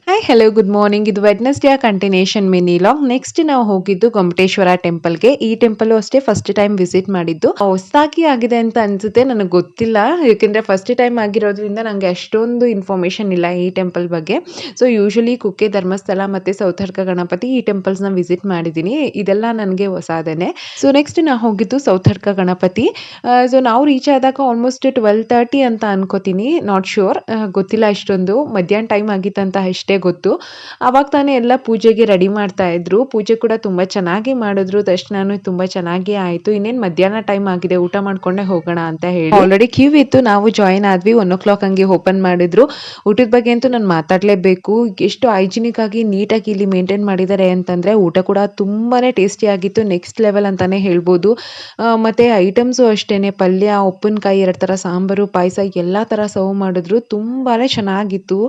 Hi hello good morning. ಇದು Wednesday continuation mini log. Next ನಾವು ಹೋಗಿದ್ದು ಗೊಮ್ಮಟೇಶ್ವರ ಟೆಂಪಲ್‌ಗೆ. ಈ ಟೆಂಪಲ್ಲು ಅಷ್ಟೇ ಫಸ್ಟ್ ಟೈಮ್ ವಿಸಿಟ್ ಮಾಡಿದ್ದು. ಹೊಸದಾಗಿ ಆಗಿದೆ ಅಂತ ಅನ್ಸುತ್ತೆ, ನನಗೆ ಗೊತ್ತಿಲ್ಲ. ಯಾಕೆಂದ್ರೆ ಫಸ್ಟ್ ಟೈಮ್ ಆಗಿರೋದ್ರಿಂದ ನಂಗೆ ಅಷ್ಟೊಂದು ಇನ್ಫಾರ್ಮೇಷನ್ ಇಲ್ಲ ಈ ಟೆಂಪಲ್ ಬಗ್ಗೆ. ಸೊ ಯೂಶುವಲಿ ಕುಕ್ಕೆ ಧರ್ಮಸ್ಥಳ ಮತ್ತೆ ಸೌತಡ್ಕ ಗಣಪತಿ ಈ ಟೆಂಪಲ್ಸ್‌ನ ವಿಸಿಟ್ ಮಾಡಿದ್ದೀನಿ. ಇದೆಲ್ಲ ನನಗೆ ಹೊಸದೇನೆ. ಸೊ ನೆಕ್ಸ್ಟ್ ನಾವು ಹೋಗಿದ್ದು ಸೌತಡ್ಕ ಗಣಪತಿ. ಸೊ ನಾವು ರೀಚ್ ಆದಾಗ ಆಲ್ಮೋಸ್ಟ್ 12:30 ಅಂತ ಅನ್ಕೋತೀನಿ, ನಾಟ್ ಶ್ಯೂರ್, ಗೊತ್ತಿಲ್ಲ ಇಷ್ಟೊಂದು. ಮಧ್ಯಾಹ್ನ ಟೈಮ್ ಆಗಿತ್ತಂತ ಅಷ್ಟೇ ಗೊತ್ತು. ಅವಾಗ ತಾನೇ ಎಲ್ಲ ಪೂಜೆಗೆ ರೆಡಿ ಮಾಡ್ತಾ ಇದ್ರು. ಪೂಜೆ ಕೂಡ ತುಂಬಾ ಚೆನ್ನಾಗಿ ಮಾಡಿದ್ರು. ದರ್ಶನನೂ ತುಂಬಾ ಚೆನ್ನಾಗಿ ಆಯ್ತು. ಇನ್ನೇನು ಮಧ್ಯಾಹ್ನ ಟೈಮ್ ಆಗಿದೆ, ಊಟ ಮಾಡ್ಕೊಂಡೆ ಹೋಗೋಣ ಅಂತ ಹೇಳಿ ಆಲ್ರೆಡಿ ಕ್ಯೂ ಇತ್ತು. ನಾವು ಜಾಯಿನ್ ಆದ್ವಿ. 1:00 ಹಂಗೆ ಓಪನ್ ಮಾಡಿದ್ರು. ಊಟದ ಬಗ್ಗೆ ಅಂತೂ ನಾನು ಮಾತಾಡಲೇಬೇಕು. ಎಷ್ಟು ಹೈಜಿನಿಕ್ ಆಗಿ ನೀಟಾಗಿ ಇಲ್ಲಿ ಮೇಂಟೈನ್ ಮಾಡಿದ್ದಾರೆ ಅಂತಂದ್ರೆ, ಊಟ ಕೂಡ ತುಂಬಾನೇ ಟೇಸ್ಟಿ ಆಗಿತ್ತು. ನೆಕ್ಸ್ಟ್ ಲೆವೆಲ್ ಅಂತಾನೆ ಹೇಳ್ಬೋದು. ಮತ್ತೆ ಐಟಮ್ಸು ಅಷ್ಟೇನೆ, ಪಲ್ಯ, ಉಪ್ಪಿನಕಾಯಿ, 2 ಥರ ಸಾಂಬಾರು, ಪಾಯಸ ಎಲ್ಲ ಥರ ಸರ್ವ್ ಮಾಡಿದ್ರು. ತುಂಬಾನೇ ಚೆನ್ನಾಗಿತ್ತು.